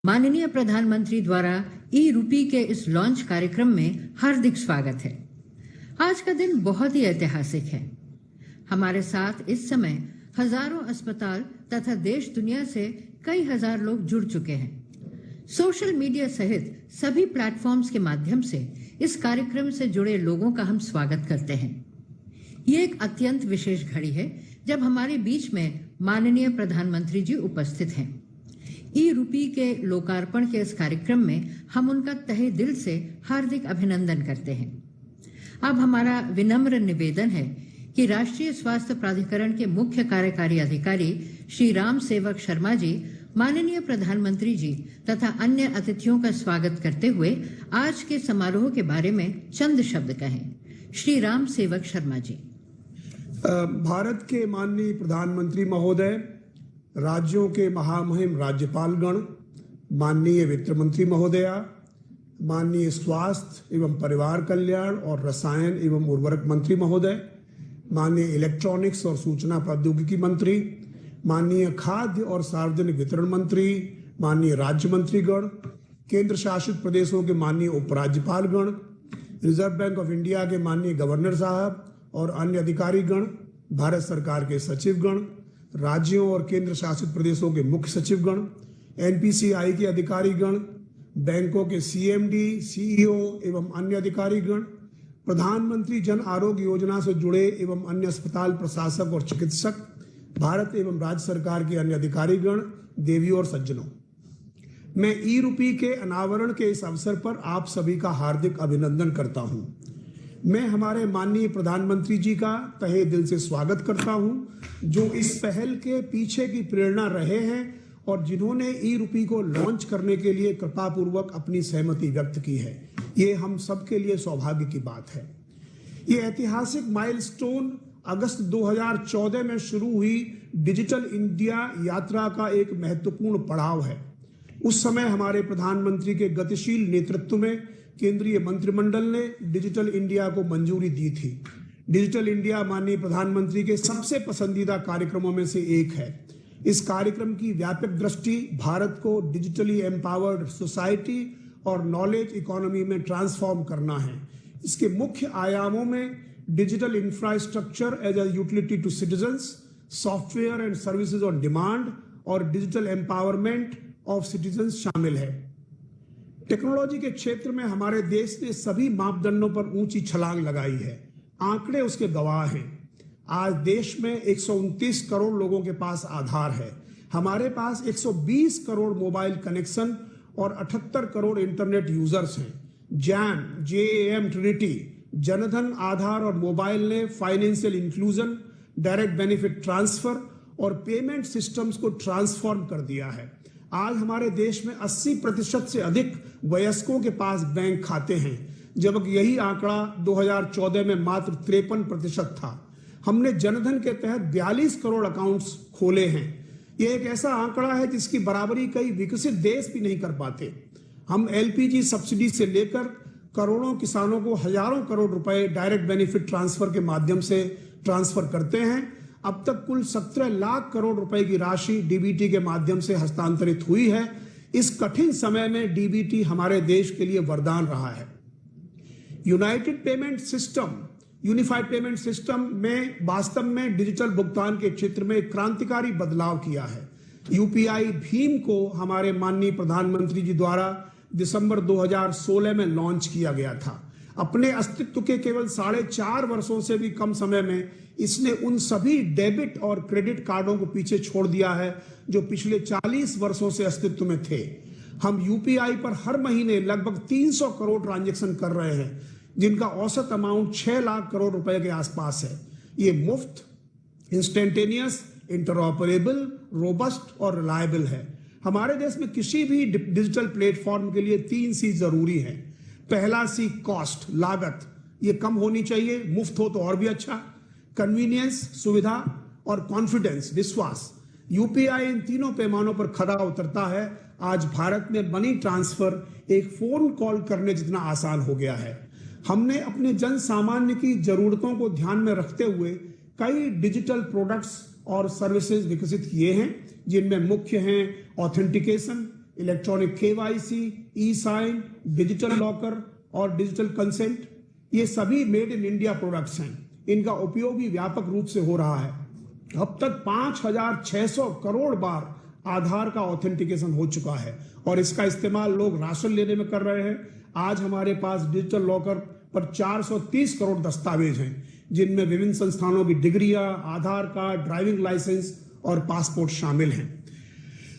माननीय प्रधानमंत्री द्वारा ई रूपी के इस लॉन्च कार्यक्रम में हार्दिक स्वागत है। आज का दिन बहुत ही ऐतिहासिक है। हमारे साथ इस समय हजारों अस्पताल तथा देश दुनिया से कई हजार लोग जुड़ चुके हैं। सोशल मीडिया सहित सभी प्लेटफॉर्म्स के माध्यम से इस कार्यक्रम से जुड़े लोगों का हम स्वागत करते हैं। ये एक अत्यंत विशेष घड़ी है जब हमारे बीच में माननीय प्रधानमंत्री जी उपस्थित हैं। ई रूपी के लोकार्पण के इस कार्यक्रम में हम उनका तहे दिल से हार्दिक अभिनंदन करते हैं। अब हमारा विनम्र निवेदन है कि राष्ट्रीय स्वास्थ्य प्राधिकरण के मुख्य कार्यकारी अधिकारी श्री राम सेवक शर्मा जी माननीय प्रधानमंत्री जी तथा अन्य अतिथियों का स्वागत करते हुए आज के समारोह के बारे में चंद शब्द कहें। श्री राम सेवक शर्मा जी। भारत के माननीय प्रधानमंत्री महोदय, राज्यों के महामहिम राज्यपालगण, माननीय वित्त मंत्री महोदया, माननीय स्वास्थ्य एवं परिवार कल्याण और रसायन एवं उर्वरक मंत्री महोदय, माननीय इलेक्ट्रॉनिक्स और सूचना प्रौद्योगिकी मंत्री, माननीय खाद्य और सार्वजनिक वितरण मंत्री, माननीय राज्य मंत्रीगण, केंद्र शासित प्रदेशों के माननीय उपराज्यपालगण, रिजर्व बैंक ऑफ इंडिया के माननीय गवर्नर साहब और अन्य अधिकारीगण, भारत सरकार के सचिवगण, राज्यों और केंद्र शासित प्रदेशों के मुख्य सचिवगण, एनपीसीआई के अधिकारीगण, बैंकों के सीएमडी, सीईओ एवं अन्य अधिकारीगण, प्रधानमंत्री जन आरोग्य योजना से जुड़े एवं अन्य अस्पताल प्रशासक और चिकित्सक, भारत एवं राज्य सरकार के अन्य अधिकारीगण, देवियों और सज्जनों, मैं ई रूपी के अनावरण के इस अवसर पर आप सभी का हार्दिक अभिनंदन करता हूं। मैं हमारे माननीय प्रधानमंत्री जी का तहे दिल से स्वागत करता हूं, जो इस पहल के पीछे की प्रेरणा रहे हैं और जिन्होंने ई रूपी को लॉन्च करने के लिए कृपापूर्वक अपनी सहमति व्यक्त की है। ये हम सबके लिए सौभाग्य की बात है। ये ऐतिहासिक माइलस्टोन अगस्त 2014 में शुरू हुई डिजिटल इंडिया यात्रा का एक महत्वपूर्ण पड़ाव है। उस समय हमारे प्रधानमंत्री के गतिशील नेतृत्व में केंद्रीय मंत्रिमंडल ने डिजिटल इंडिया को मंजूरी दी थी। डिजिटल इंडिया माननीय प्रधानमंत्री के सबसे पसंदीदा कार्यक्रमों में से एक है। इस कार्यक्रम की व्यापक दृष्टि भारत को डिजिटली एम्पावर्ड सोसाइटी और नॉलेज इकोनॉमी में ट्रांसफॉर्म करना है। इसके मुख्य आयामों में digital infrastructure as a utility to citizens, software and services on demand और डिजिटल एम्पावरमेंट ऑफ सिटीजन्स शामिल है। टेक्नोलॉजी के क्षेत्र में हमारे देश ने सभी मापदंडों पर ऊंची छलांग लगाई है। आंकड़े उसके गवाह हैं। आज देश में 129 करोड़ लोगों के पास आधार है। हमारे पास 120 करोड़ मोबाइल कनेक्शन और 78 करोड़ इंटरनेट यूजर्स हैं। JAM ट्रिनिटी, जनधन, आधार और मोबाइल ने financial inclusion, direct benefit transfer और पेमेंट सिस्टम्स को ट्रांसफॉर्म कर दिया है। आज हमारे देश में 80% से अधिक वयस्कों के पास बैंक खाते हैं, जबकि यही आंकड़ा 2014 में मात्र 53% था। हमने जनधन के तहत 42 करोड़ अकाउंट्स खोले हैं। यह एक ऐसा आंकड़ा है जिसकी बराबरी कई विकसित देश भी नहीं कर पाते। हम LPG सब्सिडी से लेकर करोड़ों किसानों को हजारों करोड़ रुपए डायरेक्ट बेनिफिट ट्रांसफर के माध्यम से ट्रांसफर करते हैं। अब तक कुल 17 लाख करोड़ रुपए की राशि डीबीटी के माध्यम से हस्तांतरित हुई है। इस कठिन समय में डीबीटी हमारे देश के लिए वरदान रहा है। United payment system, unified payment system में वास्तव में डिजिटल भुगतान के क्षेत्र में क्रांतिकारी बदलाव किया है। यूपीआई भीम को हमारे माननीय प्रधानमंत्री जी द्वारा दिसंबर 2016 में लॉन्च किया गया था। अपने अस्तित्व के केवल 4.5 वर्षों से भी कम समय में इसने उन सभी डेबिट और क्रेडिट कार्डों को पीछे छोड़ दिया है जो पिछले 40 वर्षों से अस्तित्व में थे। हम यूपीआई पर हर महीने लगभग 300 करोड़ ट्रांजैक्शन कर रहे हैं, जिनका औसत अमाउंट 6 लाख करोड़ रुपए के आसपास है। ये मुफ्त, इंस्टेंटेनियस, इंटरऑपरेबल, रोबस्ट और रिलायबल है। हमारे देश में किसी भी डिजिटल प्लेटफॉर्म के लिए 3 C जरूरी है। पहला C कॉस्ट, लागत, ये कम होनी चाहिए, मुफ्त हो तो और भी अच्छा। कन्वीनियंस, सुविधा और कॉन्फिडेंस, विश्वास। यूपीआई इन तीनों पैमानों पर खरा उतरता है। आज भारत में मनी ट्रांसफर एक फोन कॉल करने जितना आसान हो गया है। हमने अपने जन सामान्य की जरूरतों को ध्यान में रखते हुए कई डिजिटल प्रोडक्ट्स और सर्विसेज विकसित किए हैं, जिनमें मुख्य हैं ऑथेंटिकेशन, इलेक्ट्रॉनिक केवाईसी, ई साइन, डिजिटल लॉकर और डिजिटल कंसेंट, ये सभी मेड इन इंडिया प्रोडक्ट्स हैं। इनका उपयोग भी व्यापक रूप से हो रहा है। अब तक 5,600 करोड़ बार आधार का ऑथेंटिकेशन हो चुका है और इसका इस्तेमाल लोग राशन लेने में कर रहे हैं। आज हमारे पास डिजिटल लॉकर पर 430 करोड़ दस्तावेज हैं, जिनमें विभिन्न संस्थानों की डिग्रियां, आधार कार्ड, ड्राइविंग लाइसेंस और पासपोर्ट शामिल हैं।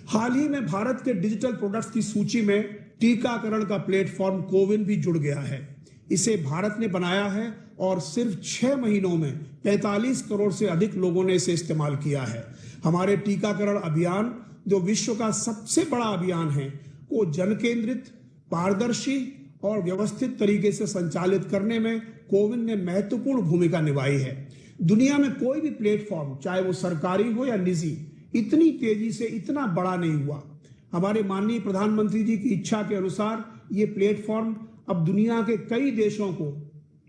हाल ही में भारत के डिजिटल प्रोडक्ट्स की सूची में टीकाकरण का प्लेटफॉर्म कोविन भी जुड़ गया है। इसे भारत ने बनाया है और सिर्फ 6 महीनों में 45 करोड़ से अधिक लोगों ने इसे इस्तेमाल किया है। हमारे टीकाकरण अभियान, जो विश्व का सबसे बड़ा अभियान है, को जन केंद्रित, पारदर्शी और व्यवस्थित तरीके से संचालित करने में कोविन ने महत्वपूर्ण भूमिका निभाई है। दुनिया में कोई भी प्लेटफॉर्म, चाहे वो सरकारी हो या निजी, इतनी तेजी से इतना बड़ा नहीं हुआ। हमारे माननीय प्रधानमंत्री जी की इच्छा के अनुसार ये प्लेटफॉर्म अब दुनिया के कई देशों को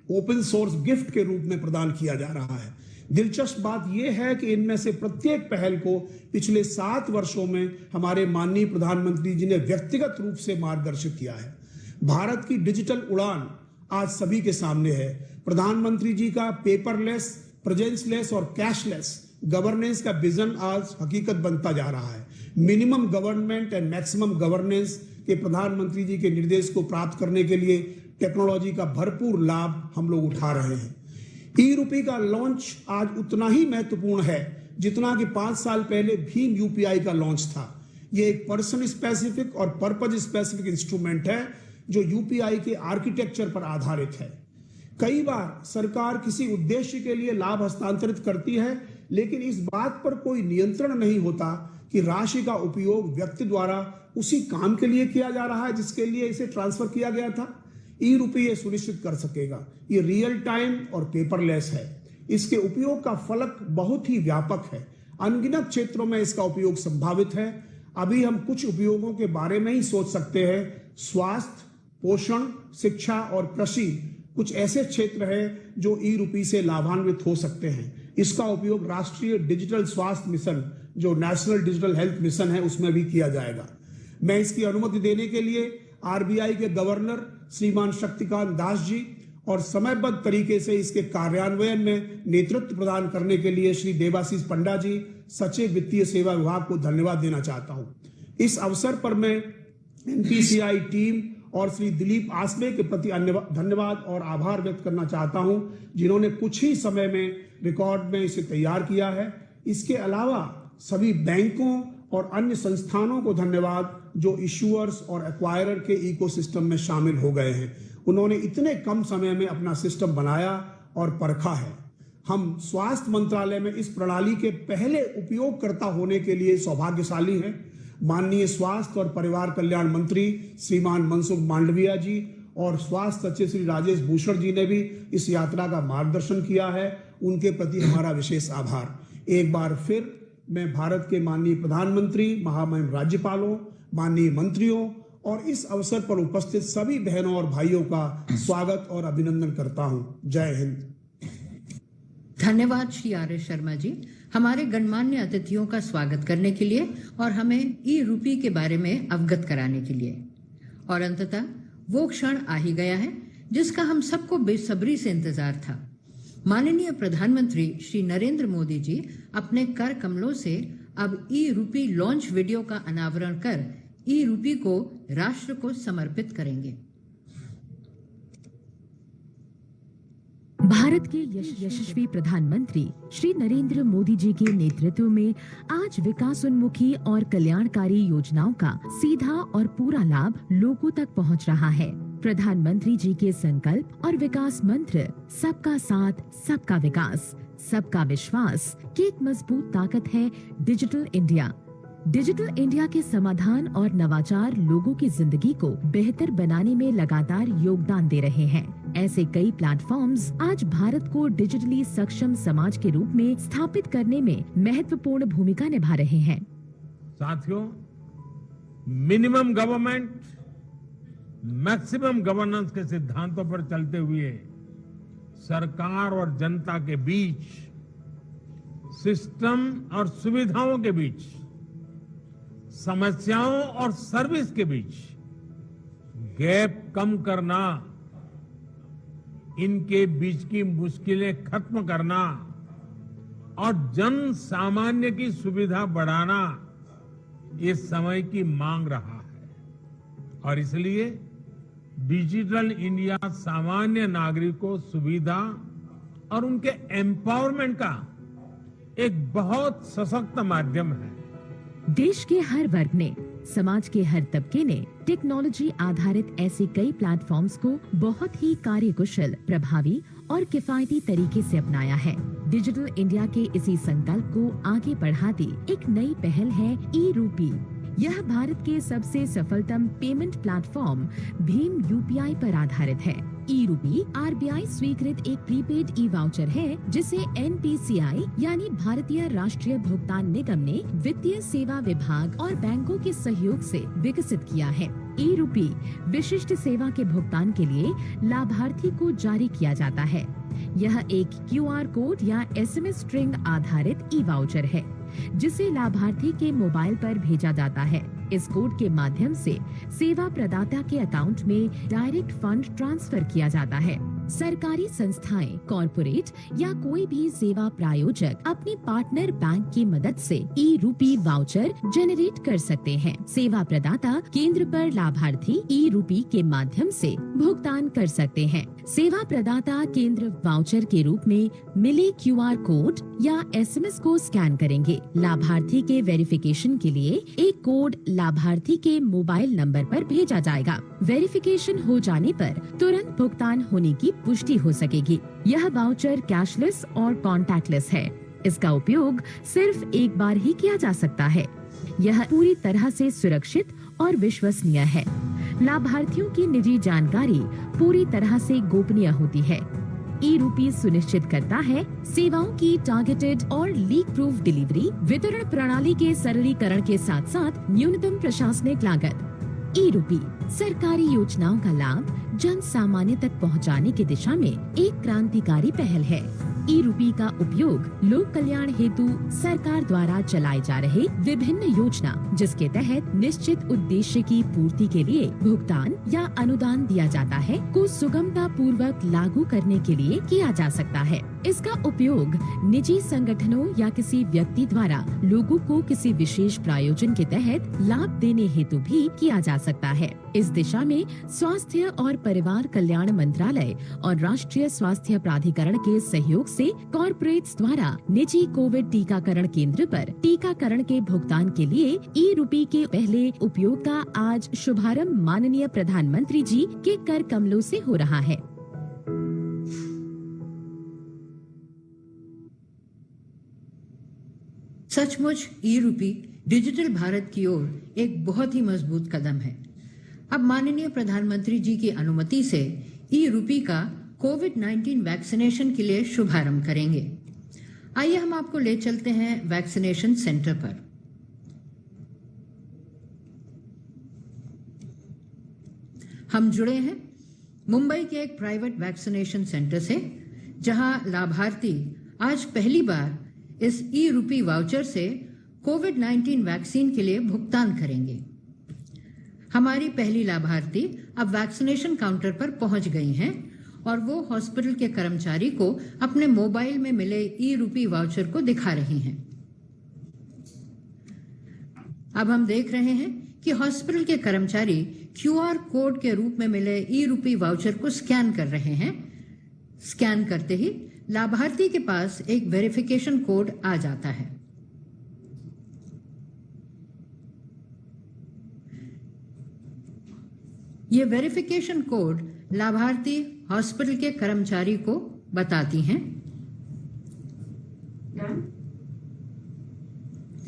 ओपन सोर्स गिफ्ट के रूप में प्रदान किया जा रहा है। दिलचस्प बात यह है कि इनमें से प्रत्येक पहल को पिछले 7 वर्षों में हमारे माननीय प्रधानमंत्री जी ने व्यक्तिगत रूप से मार्गदर्शित किया है। भारत की डिजिटल उड़ान आज सभी के सामने है। प्रधानमंत्री जी का पेपरलेस, प्रेजेंसलेस और कैशलेस गवर्नेंस का विजन आज हकीकत बनता जा रहा है। Minimum government and maximum governance के प्रधानमंत्री जी के निर्देश को प्राप्त करने के लिए टेक्नोलॉजी का भरपूर लाभ हम लोग उठा रहे हैं। ई रूपी का लॉन्च आज उतना ही महत्वपूर्ण है जितना कि 5 साल पहले भीम यूपीआई का लॉन्च था। यह एक पर्सन स्पेसिफिक और पर्पज स्पेसिफिक इंस्ट्रूमेंट है जो यूपीआई के आर्किटेक्चर पर आधारित है। कई बार सरकार किसी उद्देश्य के लिए लाभ हस्तांतरित करती है, लेकिन इस बात पर कोई नियंत्रण नहीं होता कि राशि का उपयोग व्यक्ति द्वारा उसी काम के लिए किया जा रहा है जिसके लिए इसे ट्रांसफर किया गया था। ई रूपी ये सुनिश्चित कर सकेगा। ये रियल टाइम और पेपरलेस है। इसके उपयोग का फलक बहुत ही व्यापक है। अनगिनत क्षेत्रों में इसका उपयोग संभावित है। अभी हम कुछ उपयोगों के बारे में ही सोच सकते हैं। स्वास्थ्य, पोषण, शिक्षा और कृषि कुछ ऐसे क्षेत्र हैं जो ई रूपी से लाभान्वित हो सकते हैं। इसका उपयोग राष्ट्रीय डिजिटल स्वास्थ्य मिशन, जो नेशनल डिजिटल हेल्थ मिशन है, उसमें भी किया जाएगा। मैं इसकी अनुमति देने के लिए आरबीआई के गवर्नर श्रीमान शक्तिकांत दास जी और समयबद्ध तरीके से इसके कार्यान्वयन में नेतृत्व प्रदान करने के लिए श्री देवाशीष पंडा जी, सचिव वित्तीय सेवा विभाग को धन्यवाद देना चाहता हूं। इस अवसर पर मैं एनपीसीआई टीम और श्री दिलीप आसमे के प्रति धन्यवाद और आभार व्यक्त करना चाहता हूं, जिन्होंने कुछ ही समय में रिकॉर्ड में इसे तैयार किया है। इसके अलावा सभी बैंकों और अन्य संस्थानों को धन्यवाद जो इशूअर्स और एक्वायरर के इकोसिस्टम में शामिल हो गए हैं। उन्होंने इतने कम समय में अपना सिस्टम बनाया और परखा है। हम स्वास्थ्य मंत्रालय में इस प्रणाली के पहले उपयोगकर्ता होने के लिए सौभाग्यशाली हैं। माननीय स्वास्थ्य और परिवार कल्याण मंत्री श्रीमान मनसुख मांडविया जी और स्वास्थ्य सचिव श्री राजेश भूषण जी ने भी इस यात्रा का मार्गदर्शन किया है। उनके प्रति हमारा विशेष आभार। एक बार फिर मैं भारत के माननीय प्रधानमंत्री, महामहिम राज्यपालों, माननीय मंत्रियों और इस अवसर पर उपस्थित सभी बहनों और भाइयों का स्वागत और अभिनंदन करता हूं। जय हिंद। धन्यवाद श्री आर एस शर्मा जी, हमारे गणमान्य अतिथियों का स्वागत करने के लिए और हमें ई रूपी के बारे में अवगत कराने के लिए। और अंततः वो क्षण आ ही गया है जिसका हम सबको बेसब्री से इंतजार था। माननीय प्रधानमंत्री श्री नरेंद्र मोदी जी अपने कर कमलों से अब ई रूपी लॉन्च वीडियो का अनावरण कर ई रूपी को राष्ट्र को समर्पित करेंगे। भारत के यशस्वी प्रधानमंत्री श्री नरेंद्र मोदी जी के नेतृत्व में आज विकासोन्मुखी और कल्याणकारी योजनाओं का सीधा और पूरा लाभ लोगों तक पहुंच रहा है। प्रधानमंत्री जी के संकल्प और विकास मंत्र सबका साथ, सबका विकास, सबका विश्वास की एक मजबूत ताकत है डिजिटल इंडिया। डिजिटल इंडिया के समाधान और नवाचार लोगों की जिंदगी को बेहतर बनाने में लगातार योगदान दे रहे हैं। ऐसे कई प्लेटफॉर्म्स आज भारत को डिजिटली सक्षम समाज के रूप में स्थापित करने में महत्वपूर्ण भूमिका निभा रहे हैं। साथियों, मिनिमम गवर्नमेंट, मैक्सिमम गवर्नेंस के सिद्धांतों पर चलते हुए सरकार और जनता के बीच, सिस्टम और सुविधाओं के बीच समस्याओं और सर्विस के बीच गैप कम करना, इनके बीच की मुश्किलें खत्म करना और जन सामान्य की सुविधा बढ़ाना ये समय की मांग रहा है। और इसलिए डिजिटल इंडिया सामान्य नागरिकों सुविधा और उनके एम्पावरमेंट का एक बहुत सशक्त माध्यम है। देश के हर वर्ग ने, समाज के हर तबके ने टेक्नोलॉजी आधारित ऐसे कई प्लेटफॉर्म्स को बहुत ही कार्यकुशल, प्रभावी और किफायती तरीके से अपनाया है। डिजिटल इंडिया के इसी संकल्प को आगे बढ़ाती एक नई पहल है ई-रूपी। यह भारत के सबसे सफलतम पेमेंट प्लेटफॉर्म भीम यूपीआई पर आधारित है। ई-रूपी आरबीआई स्वीकृत एक प्रीपेड ई वाउचर है जिसे एनपीसीआई यानी भारतीय राष्ट्रीय भुगतान निगम ने वित्तीय सेवा विभाग और बैंकों के सहयोग से विकसित किया है। ई-रूपी विशिष्ट सेवा के भुगतान के लिए लाभार्थी को जारी किया जाता है। यह एक क्यूआर कोड या एसएमएस स्ट्रिंग आधारित ई वाउचर है जिसे लाभार्थी के मोबाइल पर भेजा जाता है। इस कोड के माध्यम से सेवा प्रदाता के अकाउंट में डायरेक्ट फंड ट्रांसफर किया जाता है। सरकारी संस्थाएं, कॉरपोरेट या कोई भी सेवा प्रायोजक अपने पार्टनर बैंक की मदद से ई-रूपी वाउचर जनरेट कर सकते हैं। सेवा प्रदाता केंद्र पर लाभार्थी ई-रूपी के माध्यम से भुगतान कर सकते हैं। सेवा प्रदाता केंद्र वाउचर के रूप में मिले क्यूआर कोड या एसएमएस को स्कैन करेंगे। लाभार्थी के वेरिफिकेशन के लिए एक कोड लाभार्थी के मोबाइल नंबर पर भेजा जाएगा। वेरिफिकेशन हो जाने पर तुरंत भुगतान होने की पुष्टि हो सकेगी। यह वाउचर कैशलेस और कॉन्टैक्टलेस है। इसका उपयोग सिर्फ एक बार ही किया जा सकता है। यह पूरी तरह से सुरक्षित और विश्वसनीय है। लाभार्थियों की निजी जानकारी पूरी तरह से गोपनीय होती है। ई-रूपी सुनिश्चित करता है सेवाओं की टारगेटेड और लीक प्रूफ डिलीवरी, वितरण प्रणाली के सरलीकरण के साथ साथ न्यूनतम प्रशासनिक लागत। ई-रूपी सरकारी योजनाओं का लाभ जन सामान्य तक पहुंचाने की दिशा में एक क्रांतिकारी पहल है। ई-रूपी का उपयोग लोक कल्याण हेतु सरकार द्वारा चलाए जा रहे विभिन्न योजना जिसके तहत निश्चित उद्देश्य की पूर्ति के लिए भुगतान या अनुदान दिया जाता है को सुगमता पूर्वक लागू करने के लिए किया जा सकता है। इसका उपयोग निजी संगठनों या किसी व्यक्ति द्वारा लोगों को किसी विशेष प्रायोजन के तहत लाभ देने हेतु भी किया जा सकता है। इस दिशा में स्वास्थ्य और परिवार कल्याण मंत्रालय और राष्ट्रीय स्वास्थ्य प्राधिकरण के सहयोग से कॉर्पोरेट्स द्वारा निजी कोविड टीकाकरण केंद्र पर टीकाकरण के भुगतान के लिए ई-रूपी के पहले उपयोग का आज शुभारंभ माननीय प्रधानमंत्री जी के कर कमलों से हो रहा है। सचमुच ई-रूपी डिजिटल भारत की ओर एक बहुत ही मजबूत कदम है। अब माननीय प्रधानमंत्री जी की अनुमति से ई-रूपी का कोविड-19 वैक्सीनेशन के लिए शुभारंभ करेंगे। आइए हम आपको ले चलते हैं वैक्सीनेशन सेंटर पर। हम जुड़े हैं मुंबई के एक प्राइवेट वैक्सीनेशन सेंटर से, जहां लाभार्थी आज पहली बार इस ई-रूपी वाउचर से कोविड-19 वैक्सीन के लिए भुगतान करेंगे। हमारी पहली लाभार्थी अब वैक्सीनेशन काउंटर पर पहुंच गई हैं और वो हॉस्पिटल के कर्मचारी को अपने मोबाइल में मिले ई-रूपी वाउचर को दिखा रही हैं। अब हम देख रहे हैं कि हॉस्पिटल के कर्मचारी क्यूआर कोड के रूप में मिले ई-रूपी वाउचर को स्कैन कर रहे हैं। स्कैन करते ही लाभार्थी के पास एक वेरिफिकेशन कोड आ जाता है। ये वेरिफिकेशन कोड लाभार्थी हॉस्पिटल के कर्मचारी को बताती हैं।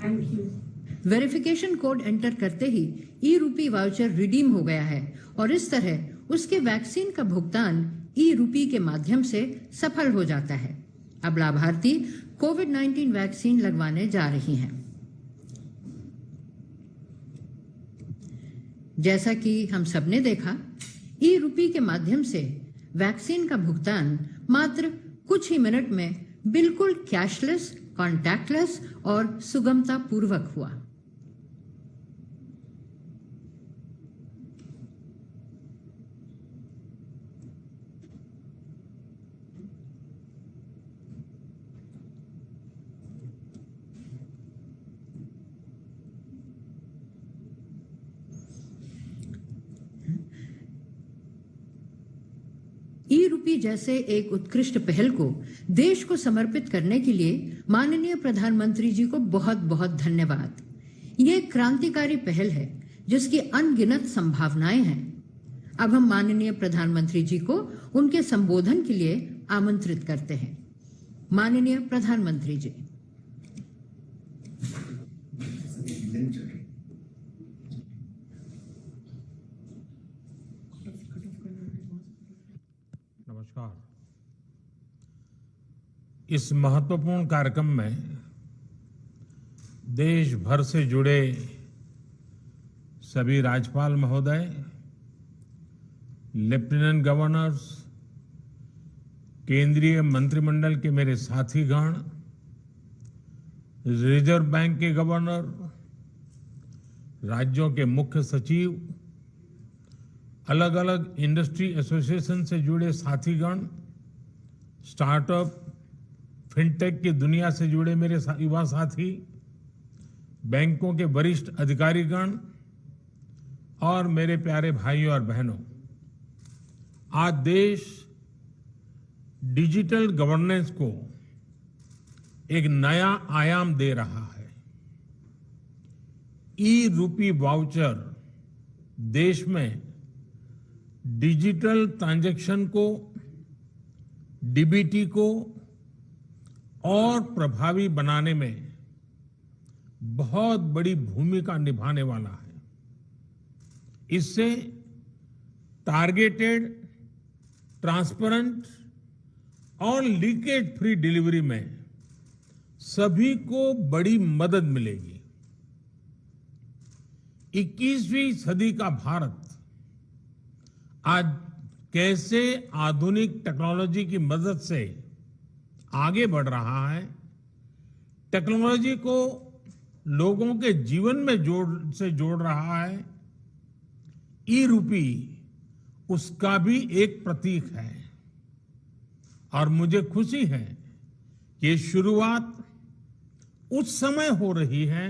Thank you. Verification code enter करते ही ई-रूपी वाउचर रिडीम हो गया है और इस तरह उसके वैक्सीन का भुगतान ई-रूपी के माध्यम से सफल हो जाता है। अब लाभार्थी कोविड-19 वैक्सीन लगवाने जा रही हैं। जैसा कि हम सबने देखा, ई-रूपी के माध्यम से वैक्सीन का भुगतान मात्र कुछ ही मिनट में बिल्कुल कैशलेस, कॉन्टैक्टलेस और सुगमता पूर्वक हुआ। रूपी जैसे एक उत्कृष्ट पहल को देश को समर्पित करने के लिए माननीय प्रधानमंत्री जी को बहुत बहुत धन्यवाद। ये एक क्रांतिकारी पहल है जिसकी अनगिनत संभावनाएं हैं। अब हम माननीय प्रधानमंत्री जी को उनके संबोधन के लिए आमंत्रित करते हैं। माननीय प्रधानमंत्री जी। नमस्कार। इस महत्वपूर्ण कार्यक्रम में देश भर से जुड़े सभी राज्यपाल महोदय, लेफ्टिनेंट गवर्नर्स, केंद्रीय मंत्रिमंडल के मेरे साथीगण, रिजर्व बैंक के गवर्नर, राज्यों के मुख्य सचिव, अलग अलग इंडस्ट्री एसोसिएशन से जुड़े साथीगण, स्टार्टअप, फिनटेक की दुनिया से जुड़े मेरे युवा साथी, बैंकों के वरिष्ठ अधिकारीगण और मेरे प्यारे भाइयों और बहनों, आज देश डिजिटल गवर्नेंस को एक नया आयाम दे रहा है। ई रूपी वाउचर देश में डिजिटल ट्रांजैक्शन को, डीबीटी को और प्रभावी बनाने में बहुत बड़ी भूमिका निभाने वाला है। इससे टारगेटेड, ट्रांसपेरेंट और लीकेज फ्री डिलीवरी में सभी को बड़ी मदद मिलेगी। 21वीं सदी का भारत आज कैसे आधुनिक टेक्नोलॉजी की मदद से आगे बढ़ रहा है, टेक्नोलॉजी को लोगों के जीवन में जोड़ रहा है, ई रूपी उसका भी एक प्रतीक है। और मुझे खुशी है कि ये शुरुआत उस समय हो रही है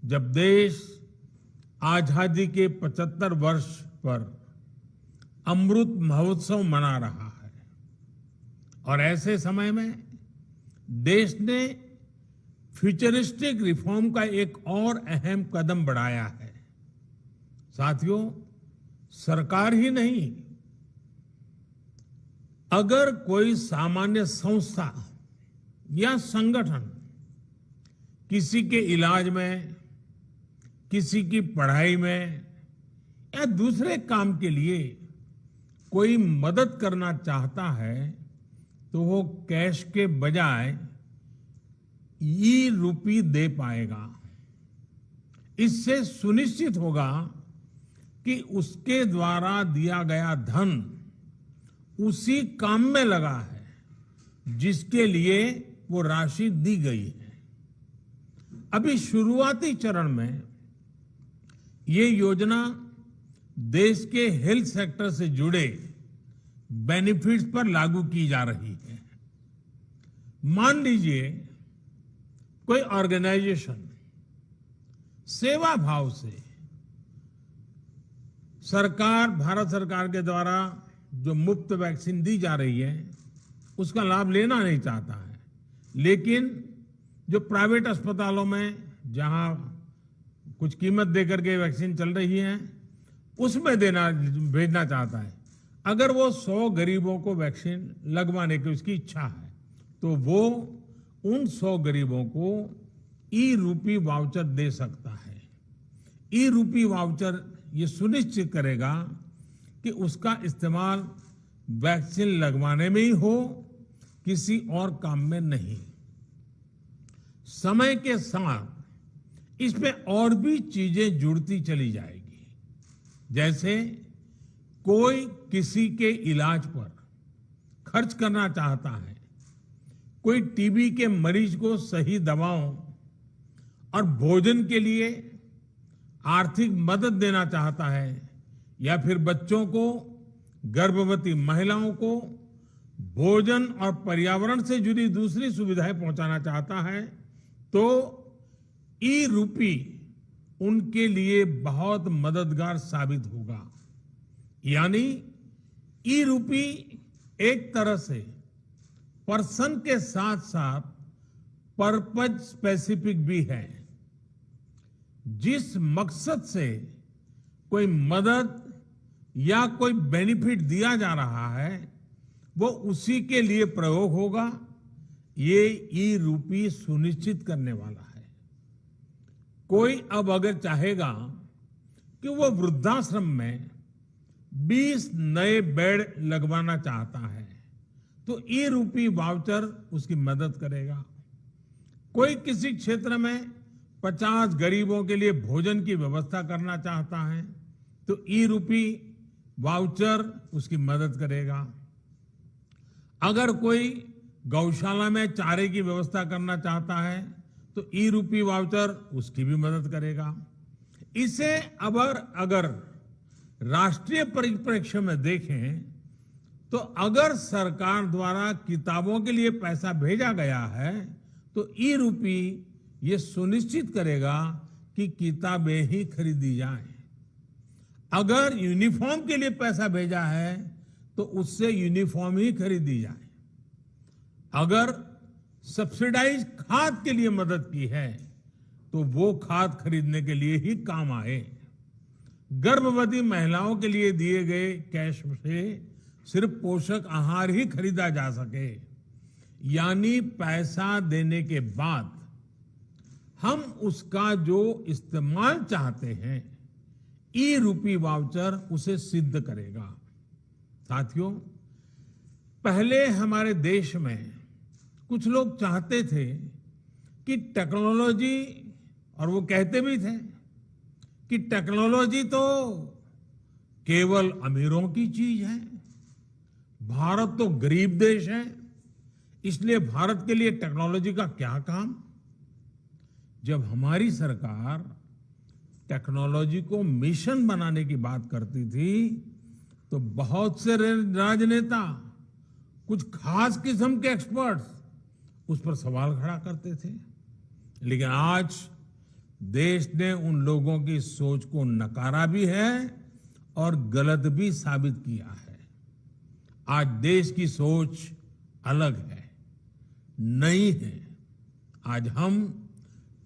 जब देश आजादी के 75 वर्ष पर अमृत महोत्सव मना रहा है। और ऐसे समय में देश ने फ्यूचरिस्टिक रिफॉर्म का एक और अहम कदम बढ़ाया है। साथियों, सरकार ही नहीं, अगर कोई सामान्य संस्था या संगठन किसी के इलाज में, किसी की पढ़ाई में या दूसरे काम के लिए कोई मदद करना चाहता है तो वो कैश के बजाय ई रूपी दे पाएगा। इससे सुनिश्चित होगा कि उसके द्वारा दिया गया धन उसी काम में लगा है जिसके लिए वो राशि दी गई है। अभी शुरुआती चरण में ये योजना देश के हेल्थ सेक्टर से जुड़े बेनिफिट्स पर लागू की जा रही है। मान लीजिए कोई ऑर्गेनाइजेशन सेवा भाव से भारत सरकार के द्वारा जो मुफ्त वैक्सीन दी जा रही है उसका लाभ लेना नहीं चाहता है, लेकिन जो प्राइवेट अस्पतालों में जहां कुछ कीमत देकर के वैक्सीन चल रही है उसमें भेजना चाहता है। अगर वो 100 गरीबों को वैक्सीन लगवाने की उसकी इच्छा है तो वो उन 100 गरीबों को ई रूपी वाउचर दे सकता है। ई रूपी वाउचर ये सुनिश्चित करेगा कि उसका इस्तेमाल वैक्सीन लगवाने में ही हो, किसी और काम में नहीं। समय के साथ इसमें और भी चीजें जुड़ती चली जाएगी। जैसे कोई किसी के इलाज पर खर्च करना चाहता है, कोई टीबी के मरीज को सही दवाओं और भोजन के लिए आर्थिक मदद देना चाहता है, या फिर बच्चों को, गर्भवती महिलाओं को भोजन और पर्यावरण से जुड़ी दूसरी सुविधाएं पहुंचाना चाहता है, तो ई रूपी उनके लिए बहुत मददगार साबित होगा। यानी ई रूपी एक तरह से पर्सन के साथ साथ पर्पज स्पेसिफिक भी है। जिस मकसद से कोई मदद या कोई बेनिफिट दिया जा रहा है वो उसी के लिए प्रयोग होगा, ये ई रूपी सुनिश्चित करने वाला है। कोई अब अगर चाहेगा कि वो वृद्धाश्रम में 20 नए बेड लगवाना चाहता है तो ई रूपी वाउचर उसकी मदद करेगा। कोई किसी क्षेत्र में 50 गरीबों के लिए भोजन की व्यवस्था करना चाहता है तो ई रूपी वाउचर उसकी मदद करेगा। अगर कोई गौशाला में चारे की व्यवस्था करना चाहता है तो ई रूपी वाउचर उसकी भी मदद करेगा। इसे अगर राष्ट्रीय परिप्रेक्ष्य में देखें तो अगर सरकार द्वारा किताबों के लिए पैसा भेजा गया है तो ई रूपी ये सुनिश्चित करेगा कि किताबें ही खरीदी जाएं। अगर यूनिफॉर्म के लिए पैसा भेजा है तो उससे यूनिफॉर्म ही खरीदी जाए। अगर सब्सिडाइज खाद के लिए मदद की है तो वो खाद खरीदने के लिए ही काम आए। गर्भवती महिलाओं के लिए दिए गए कैश से सिर्फ पोषक आहार ही खरीदा जा सके, यानी पैसा देने के बाद हम उसका जो इस्तेमाल चाहते हैं ई रूपी वाउचर उसे सिद्ध करेगा। साथियों, पहले हमारे देश में कुछ लोग चाहते थे कि टेक्नोलॉजी, और वो कहते भी थे कि टेक्नोलॉजी तो केवल अमीरों की चीज है, भारत तो गरीब देश है, इसलिए भारत के लिए टेक्नोलॉजी का क्या काम। जब हमारी सरकार टेक्नोलॉजी को मिशन बनाने की बात करती थी तो बहुत से राजनेता, कुछ खास किस्म के एक्सपर्ट्स उस पर सवाल खड़ा करते थे। लेकिन आज देश ने उन लोगों की सोच को नकारा भी है और गलत भी साबित किया है। आज देश की सोच अलग है, नई है। आज हम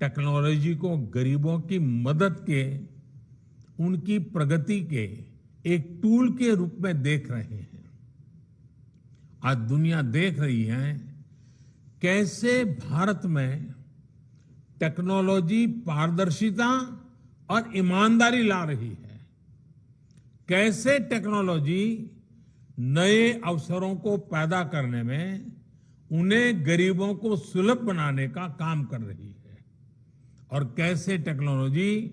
टेक्नोलॉजी को गरीबों की मदद के, उनकी प्रगति के एक टूल के रूप में देख रहे हैं। आज दुनिया देख रही है कैसे भारत में टेक्नोलॉजी पारदर्शिता और ईमानदारी ला रही है, कैसे टेक्नोलॉजी नए अवसरों को पैदा करने में, उन्हें गरीबों को सुलभ बनाने का काम कर रही है, और कैसे टेक्नोलॉजी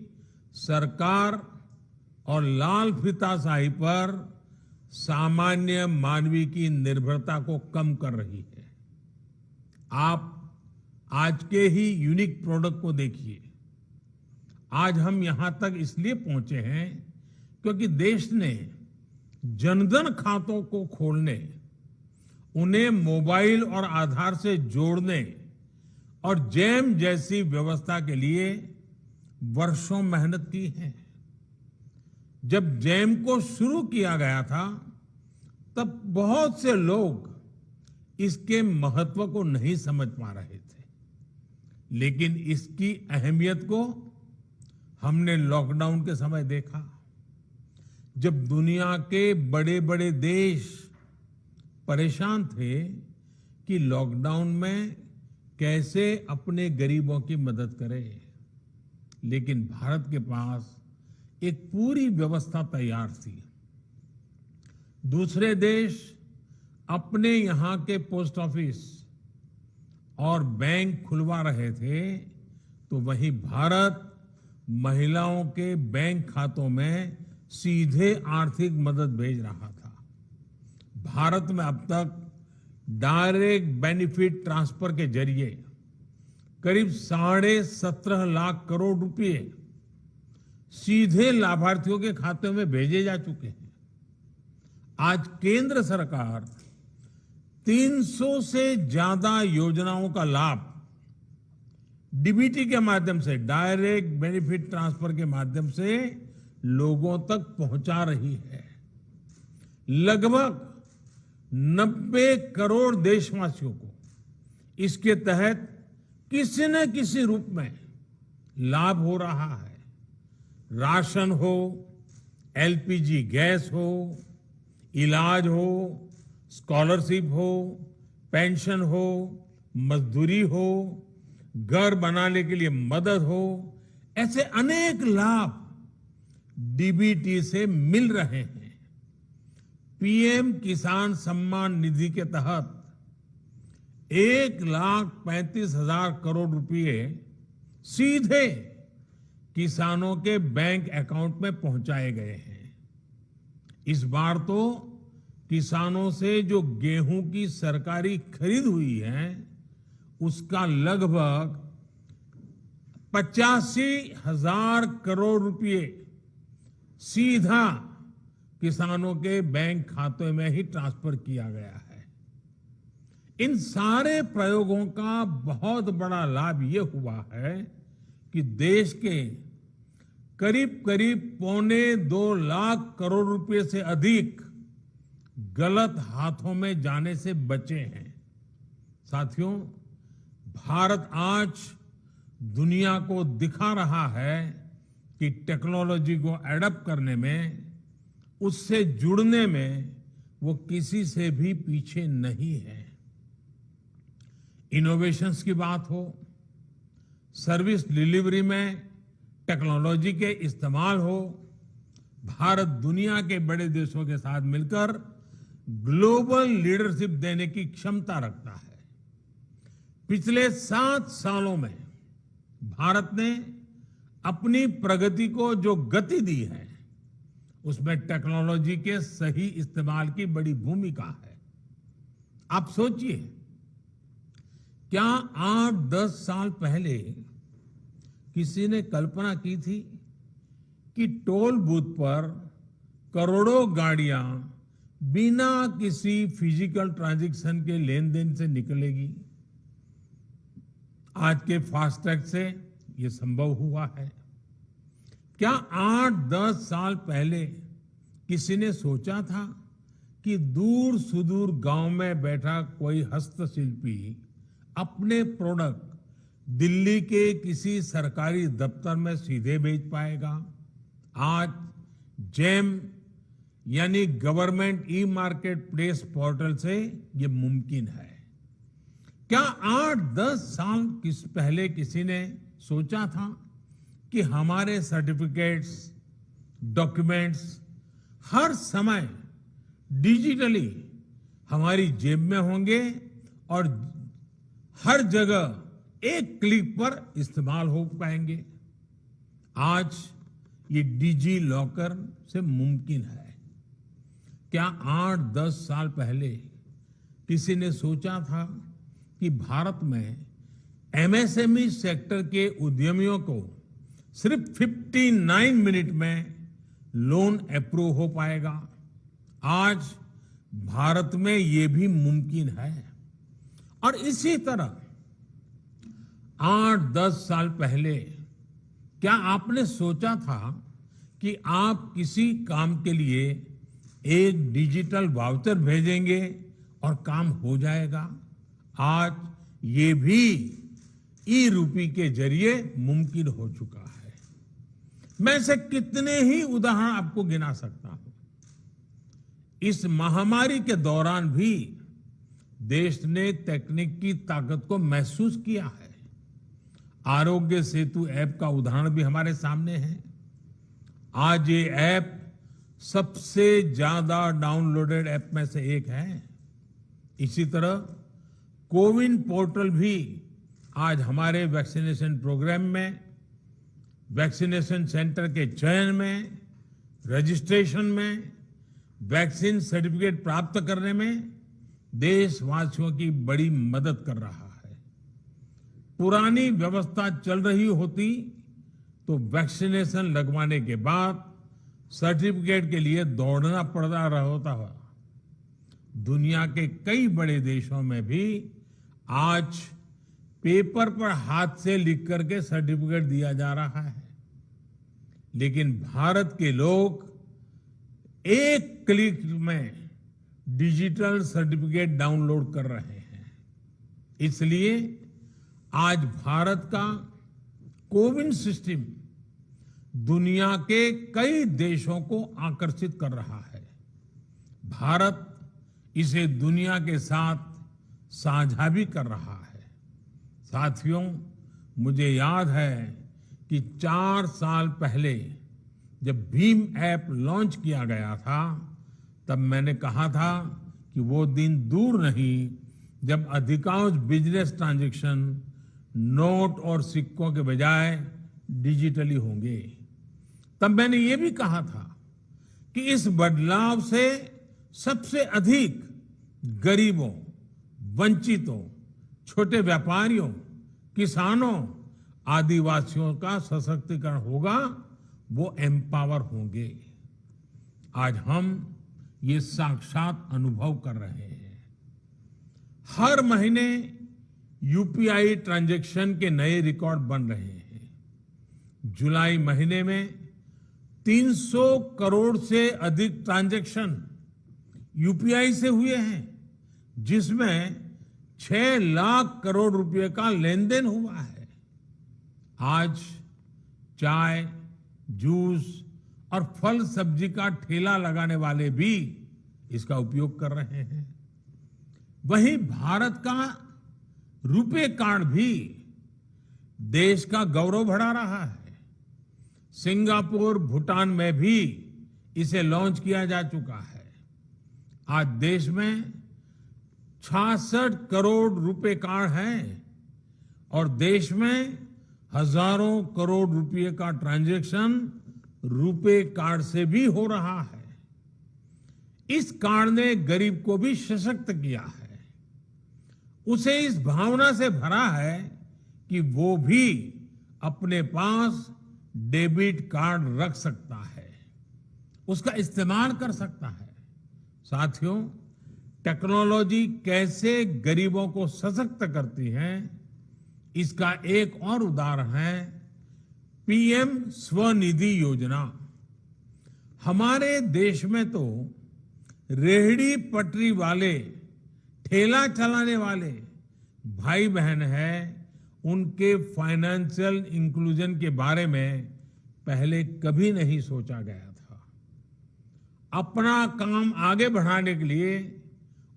सरकार और लाल फीताशाही पर सामान्य मानवी की निर्भरता को कम कर रही है। आप आज के ही यूनिक प्रोडक्ट को देखिए। आज हम यहां तक इसलिए पहुंचे हैं क्योंकि देश ने जनधन खातों को खोलने, उन्हें मोबाइल और आधार से जोड़ने और जैम जैसी व्यवस्था के लिए वर्षों मेहनत की है। जब जैम को शुरू किया गया था तब बहुत से लोग इसके महत्व को नहीं समझ पा रहे थे, लेकिन इसकी अहमियत को हमने लॉकडाउन के समय देखा। जब दुनिया के बड़े बड़े देश परेशान थे कि लॉकडाउन में कैसे अपने गरीबों की मदद करें, लेकिन भारत के पास एक पूरी व्यवस्था तैयार थी। दूसरे देश अपने यहां के पोस्ट ऑफिस और बैंक खुलवा रहे थे तो वहीं भारत महिलाओं के बैंक खातों में सीधे आर्थिक मदद भेज रहा था। भारत में अब तक डायरेक्ट बेनिफिट ट्रांसफर के जरिए करीब 17.5 लाख करोड़ रुपए सीधे लाभार्थियों के खाते में भेजे जा चुके हैं। आज केंद्र सरकार 300 से ज्यादा योजनाओं का लाभ डीबीटी के माध्यम से, डायरेक्ट बेनिफिट ट्रांसफर के माध्यम से लोगों तक पहुंचा रही है। लगभग 90 करोड़ देशवासियों को इसके तहत किसी न किसी रूप में लाभ हो रहा है। राशन हो, एलपीजी गैस हो, इलाज हो, स्कॉलरशिप हो, पेंशन हो, मजदूरी हो, घर बनाने के लिए मदद हो, ऐसे अनेक लाभ डीबीटी से मिल रहे हैं। पीएम किसान सम्मान निधि के तहत 1,35,000 करोड़ रुपए सीधे किसानों के बैंक अकाउंट में पहुंचाए गए हैं। इस बार तो किसानों से जो गेहूं की सरकारी खरीद हुई है उसका लगभग 85,000 करोड़ रुपए सीधा किसानों के बैंक खाते में ही ट्रांसफर किया गया है। इन सारे प्रयोगों का बहुत बड़ा लाभ ये हुआ है कि देश के करीब करीब 1.25 लाख करोड़ रुपए से अधिक गलत हाथों में जाने से बचे हैं। साथियों, भारत आज दुनिया को दिखा रहा है कि टेक्नोलॉजी को एडप्ट करने में, उससे जुड़ने में वो किसी से भी पीछे नहीं है। इनोवेशंस की बात हो, सर्विस डिलीवरी में टेक्नोलॉजी के इस्तेमाल हो, भारत दुनिया के बड़े देशों के साथ मिलकर ग्लोबल लीडरशिप देने की क्षमता रखता है। पिछले 7 सालों में भारत ने अपनी प्रगति को जो गति दी है उसमें टेक्नोलॉजी के सही इस्तेमाल की बड़ी भूमिका है। आप सोचिए, क्या 8-10 साल पहले किसी ने कल्पना की थी कि टोल बूथ पर करोड़ों गाड़ियां बिना किसी फिजिकल ट्रांजैक्शन के लेन देन से निकलेगी? आज के फास्टैग से ये संभव हुआ है। क्या 8-10 साल पहले किसी ने सोचा था कि दूर सुदूर गांव में बैठा कोई हस्तशिल्पी अपने प्रोडक्ट दिल्ली के किसी सरकारी दफ्तर में सीधे भेज पाएगा? आज जेम यानी government e market place portal से ये मुमकिन है। क्या 8-10 साल पहले किसी ने सोचा था कि हमारे सर्टिफिकेट्स, डॉक्यूमेंट्स हर समय डिजिटली हमारी जेब में होंगे और हर जगह एक क्लिक पर इस्तेमाल हो पाएंगे? आज ये डिजी लॉकर से मुमकिन है। क्या 8-10 साल पहले किसी ने सोचा था कि भारत में एमएसएमई सेक्टर के उद्यमियों को सिर्फ 59 मिनट में लोन अप्रूव हो पाएगा? आज भारत में ये भी मुमकिन है। और इसी तरह 8-10 साल पहले क्या आपने सोचा था कि आप किसी काम के लिए एक डिजिटल वाउचर भेजेंगे और काम हो जाएगा? आज ये भी ई रूपी के जरिए मुमकिन हो चुका है। मैं ऐसे कितने ही उदाहरण आपको गिना सकता हूं। इस महामारी के दौरान भी देश ने तकनीक की ताकत को महसूस किया है। आरोग्य सेतु ऐप का उदाहरण भी हमारे सामने है। आज ये ऐप सबसे ज्यादा डाउनलोडेड ऐप में से एक है। इसी तरह कोविन पोर्टल भी आज हमारे वैक्सीनेशन प्रोग्राम में, वैक्सीनेशन सेंटर के चयन में, रजिस्ट्रेशन में, वैक्सीन सर्टिफिकेट प्राप्त करने में देशवासियों की बड़ी मदद कर रहा है। पुरानी व्यवस्था चल रही होती तो वैक्सीनेशन लगवाने के बाद सर्टिफिकेट के लिए दौड़ना पड़ रहा होता। दुनिया के कई बड़े देशों में भी आज पेपर पर हाथ से लिख करके सर्टिफिकेट दिया जा रहा है। लेकिन भारत के लोग एक क्लिक में डिजिटल सर्टिफिकेट डाउनलोड कर रहे हैं। इसलिए आज भारत का कोविन सिस्टम दुनिया के कई देशों को आकर्षित कर रहा है। भारत इसे दुनिया के साथ साझा भी कर रहा है। साथियों, मुझे याद है कि 4 साल पहले जब भीम ऐप लॉन्च किया गया था, तब मैंने कहा था कि वो दिन दूर नहीं जब अधिकांश बिजनेस ट्रांजैक्शन नोट और सिक्कों के बजाय डिजिटली होंगे। तब मैंने ये भी कहा था कि इस बदलाव से सबसे अधिक गरीबों, वंचितों, छोटे व्यापारियों, किसानों, आदिवासियों का सशक्तिकरण होगा, वो एम्पावर होंगे। आज हम ये साक्षात अनुभव कर रहे हैं। हर महीने यूपीआई ट्रांजैक्शन के नए रिकॉर्ड बन रहे हैं। जुलाई महीने में 300 करोड़ से अधिक ट्रांजैक्शन यूपीआई से हुए हैं, जिसमें 6 लाख करोड़ रुपए का लेन देन हुआ है। आज चाय, जूस और फल सब्जी का ठेला लगाने वाले भी इसका उपयोग कर रहे हैं। वहीं भारत का रुपे कार्ड भी देश का गौरव बढ़ा रहा है। सिंगापुर, भूटान में भी इसे लॉन्च किया जा चुका है। आज देश में 66 करोड़ रुपए कार्ड हैं और देश में हजारों करोड़ रुपए का ट्रांजैक्शन रुपे कार्ड से भी हो रहा है। इस कार्ड ने गरीब को भी सशक्त किया है। उसे इस भावना से भरा है कि वो भी अपने पास डेबिट कार्ड रख सकता है, उसका इस्तेमाल कर सकता है। साथियों, टेक्नोलॉजी कैसे गरीबों को सशक्त करती है, इसका एक और उदाहरण है पीएम स्वनिधि योजना। हमारे देश में तो रेहड़ी पटरी वाले, ठेला चलाने वाले भाई बहन हैं, उनके फाइनेंशियल इंक्लूजन के बारे में पहले कभी नहीं सोचा गया था। अपना काम आगे बढ़ाने के लिए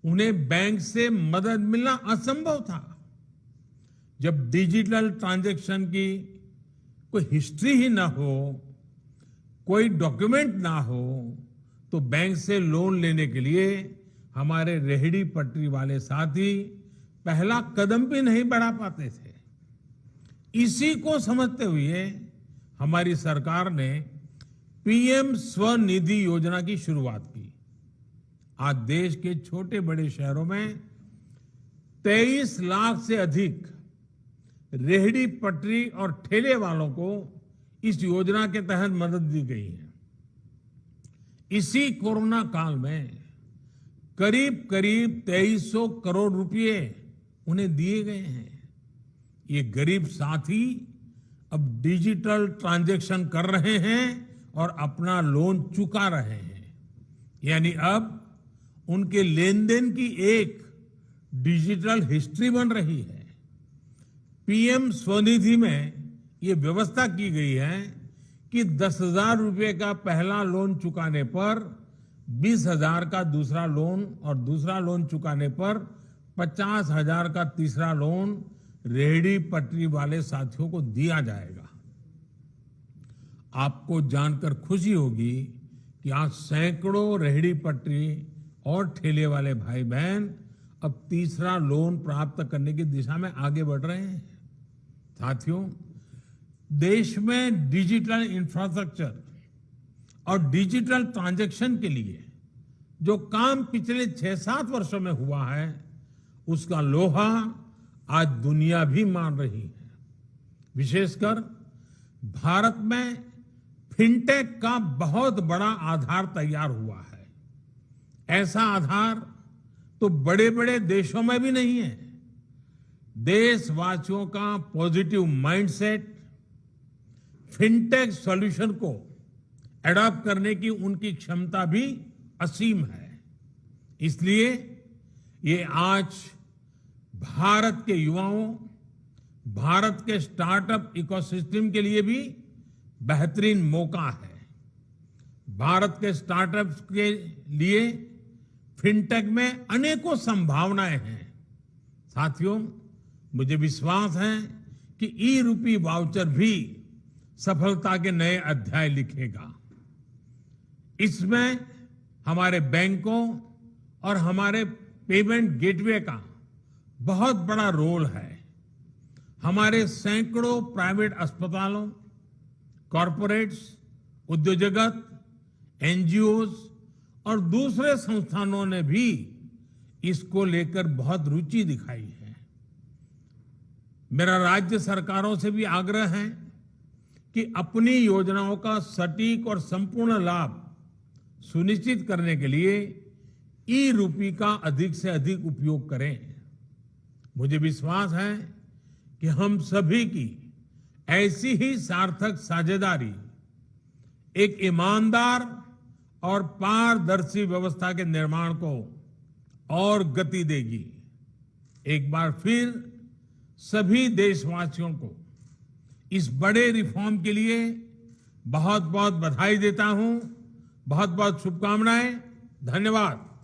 उन्हें बैंक से मदद मिलना असंभव था। जब डिजिटल ट्रांजैक्शन की कोई हिस्ट्री ही ना हो, कोई डॉक्यूमेंट ना हो, तो बैंक से लोन लेने के लिए हमारे रेहड़ी पटरी वाले साथी पहला कदम भी नहीं बढ़ा पाते थे। इसी को समझते हुए हमारी सरकार ने पीएम स्वनिधि योजना की शुरुआत की। आज देश के छोटे बड़े शहरों में 23 लाख से अधिक रेहड़ी पटरी और ठेले वालों को इस योजना के तहत मदद दी गई है। इसी कोरोना काल में करीब करीब 2300 करोड़ रुपए उन्हें दिए गए हैं। ये गरीब साथी अब डिजिटल ट्रांजैक्शन कर रहे हैं और अपना लोन चुका रहे हैं। यानी अब उनके लेन देन की एक डिजिटल हिस्ट्री बन रही है। पीएम स्वनिधि में ये व्यवस्था की गई है कि 10,000 रुपए का पहला लोन चुकाने पर 20,000 का दूसरा लोन और दूसरा लोन चुकाने पर 50,000 का तीसरा लोन रेहड़ी पटरी वाले साथियों को दिया जाएगा। आपको जानकर खुशी होगी कि आज सैकड़ों रेहड़ी पटरी और ठेले वाले भाई बहन अब तीसरा लोन प्राप्त करने की दिशा में आगे बढ़ रहे हैं। साथियों, देश में डिजिटल इंफ्रास्ट्रक्चर और डिजिटल ट्रांजैक्शन के लिए जो काम पिछले 6-7 वर्षों में हुआ है, उसका लोहा आज दुनिया भी मान रही है। विशेषकर भारत में फिनटेक का बहुत बड़ा आधार तैयार हुआ है। ऐसा आधार तो बड़े बड़े देशों में भी नहीं है। देशवासियों का पॉजिटिव माइंडसेट फिनटेक सॉल्यूशन को एडॉप्ट करने की उनकी क्षमता भी असीम है। इसलिए ये आज भारत के युवाओं, भारत के स्टार्टअप इकोसिस्टम के लिए भी बेहतरीन मौका है। भारत के स्टार्टअप्स के लिए फिनटेक में अनेकों संभावनाएं हैं। साथियों, मुझे विश्वास है कि ई रूपी वाउचर भी सफलता के नए अध्याय लिखेगा। इसमें हमारे बैंकों और हमारे पेमेंट गेटवे का बहुत बड़ा रोल है। हमारे सैकड़ों प्राइवेट अस्पतालों, कॉरपोरेट्स, उद्योग जगत, एनजीओज और दूसरे संस्थानों ने भी इसको लेकर बहुत रुचि दिखाई है। मेरा राज्य सरकारों से भी आग्रह है कि अपनी योजनाओं का सटीक और संपूर्ण लाभ सुनिश्चित करने के लिए ई रूपी का अधिक से अधिक उपयोग करें। मुझे विश्वास है कि हम सभी की ऐसी ही सार्थक साझेदारी एक ईमानदार और पारदर्शी व्यवस्था के निर्माण को और गति देगी। एक बार फिर सभी देशवासियों को इस बड़े रिफॉर्म के लिए बहुत बहुत बधाई देता हूं। बहुत बहुत शुभकामनाएं। धन्यवाद।